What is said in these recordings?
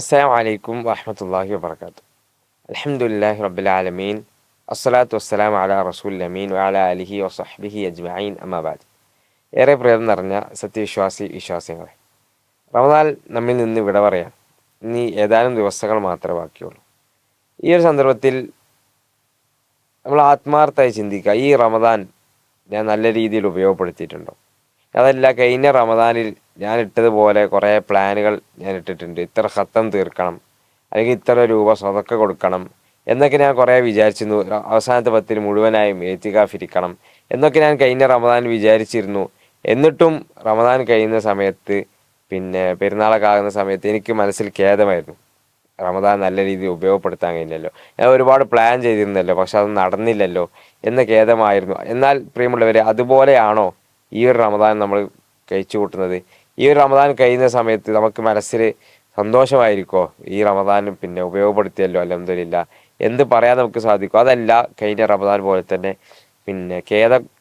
അസ്സലാമു അലൈക്കും വറഹ്മത്തുള്ളാഹി വബറകാതുഹു. അൽഹംദുലില്ലാഹി റബ്ബിൽ ആലമീൻ. അസ്സലാത്തു വസ്സലാമു അലാ റസൂലിൽ അമീൻ വഅലാ ആലിഹി വസഹ്ബിഹി അജ്മഈൻ അമ്മാ ബഅദ്. ഏറെ പ്രിയം നിറഞ്ഞ വിശ്വാസികളെ, റമദാൻ നമ്മിൽ നിന്ന് വിട പറയാം. ഇനി ഏതാനും ദിവസങ്ങൾ മാത്രമേ ബാക്കിയുള്ളൂ. ഈ ഒരു സന്ദർഭത്തിൽ നമ്മൾ ആത്മാർത്ഥമായി ചിന്തിക്കുക, ഈ റമദാൻ ഞാൻ നല്ല രീതിയിൽ ഉപയോഗപ്പെടുത്തിയിട്ടുണ്ടോ? അതല്ല, കഴിഞ്ഞ റമദാനിൽ ഞാൻ ഇട്ടതുപോലെ കുറേ പ്ലാനുകൾ ഞാൻ ഇട്ടിട്ടുണ്ട്. ഇത്ര ഖത്തം തീർക്കണം, അല്ലെങ്കിൽ ഇത്ര രൂപ സ്വതക്ക കൊടുക്കണം എന്നൊക്കെ ഞാൻ കുറേ വിചാരിച്ചിരുന്നു. അവസാനത്തെ 10 മുഴുവനായും ഏത്തികാഫ് ഇരിക്കണം എന്നൊക്കെ ഞാൻ കഴിഞ്ഞ റമദാൻ വിചാരിച്ചിരുന്നു. എന്നിട്ടും റമദാൻ കഴിയുന്ന സമയത്ത്, പിന്നെ പെരുന്നാളൊക്കെ ആകുന്ന സമയത്ത് എനിക്ക് മനസ്സിൽ ഖേദമായിരുന്നു. റമദാൻ നല്ല രീതിയിൽ ഉപയോഗപ്പെടുത്താൻ കഴിഞ്ഞല്ലോ, ഞാൻ ഒരുപാട് പ്ലാൻ ചെയ്തിരുന്നല്ലോ, പക്ഷെ അത് നടന്നില്ലല്ലോ എന്ന ഖേദമായിരുന്നു. എന്നാൽ പ്രിയമുള്ളവരെ, അതുപോലെയാണോ ഈ ഒരു റമദാൻ നമ്മൾ കഴിച്ചു കൂട്ടുന്നത്? ഈ ഒരു റമദാൻ കഴിയുന്ന സമയത്ത് നമുക്ക് മനസ്സിൽ സന്തോഷമായിരിക്കോ? ഈ റമദാൻ പിന്നെ ഉപയോഗപ്പെടുത്തിയല്ലോ, അൽഹംദുലില്ലാ എന്ത് പറയാൻ നമുക്ക് സാധിക്കും? അതല്ല, കഴിഞ്ഞ റമദാൻ പോലെ തന്നെ പിന്നെ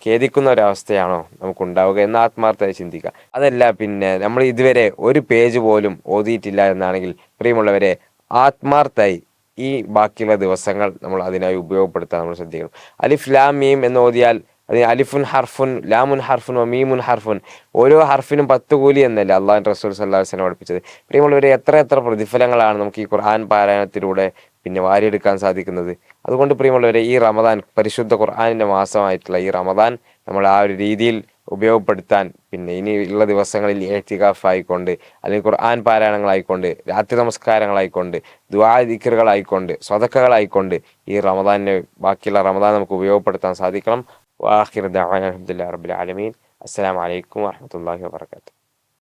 ഖേദിക്കുന്ന ഒരവസ്ഥയാണോ നമുക്കുണ്ടാവുക എന്ന് ആത്മാർത്ഥമായി ചിന്തിക്കുക. അതല്ല, പിന്നെ നമ്മൾ ഇതുവരെ ഒരു പേജ് പോലും ഓതിയിട്ടില്ല എന്നാണെങ്കിൽ പ്രിയമുള്ളവരെ, ആത്മാർത്ഥമായി ഈ ബാക്കിയുള്ള ദിവസങ്ങൾ നമ്മൾ അതിനായി ഉപയോഗപ്പെടുത്താൻ നമ്മൾ ശ്രദ്ധിക്കണം. അലിഫ് ലാം മീം എന്ന് ഓതിയാൽ അത് അലിഫുൻ ഹർഫുൻ, ലാമുൻ ഹർഫുൻ, മീമുൻ ഹർഫുൻ, ഓരോ ഹർഫിനും 10 കൂലി എന്നല്ലേ അള്ളാഹു റസൂൽ സല്ലല്ലാഹു അലൈഹി വസല്ലം പഠിപ്പിച്ചത്. പ്രിയമുള്ളവരെ, എത്ര പ്രതിഫലങ്ങളാണ് നമുക്ക് ഈ ഖുർആൻ പാരായണത്തിലൂടെ പിന്നെ വാരിയെടുക്കാൻ സാധിക്കുന്നത്. അതുകൊണ്ട് പ്രിയമുള്ളവരെ, ഈ റമദാൻ, പരിശുദ്ധ ഖുർആനിൻ്റെ മാസമായിട്ടുള്ള ഈ റമദാൻ നമ്മൾ ആ ഒരു രീതിയിൽ ഉപയോഗപ്പെടുത്താൻ, പിന്നെ ഇനിയുള്ള ദിവസങ്ങളിൽ ഇഅ്തികാഫ് ആയിക്കൊണ്ട്, അല്ലെങ്കിൽ ഖുർആൻ പാരായണങ്ങളായിക്കൊണ്ട്, രാത്രി നമസ്കാരങ്ങളായിക്കൊണ്ട്, ദുആ ദിക്റുകളായിക്കൊണ്ട്, സ്വതക്കകളായിക്കൊണ്ട് ഈ റമദാനിനെ, ബാക്കിയുള്ള റമദാൻ നമുക്ക് ഉപയോഗപ്പെടുത്താൻ സാധിക്കണം. വാഖിറു ദഅവാനാ അൽഹംദുലില്ലാഹി റബ്ബിൽ ആലമീൻ. അസ്സലാമു അലൈക്കും വറഹ്മത്തുള്ളാഹി വബറകാതുഹു.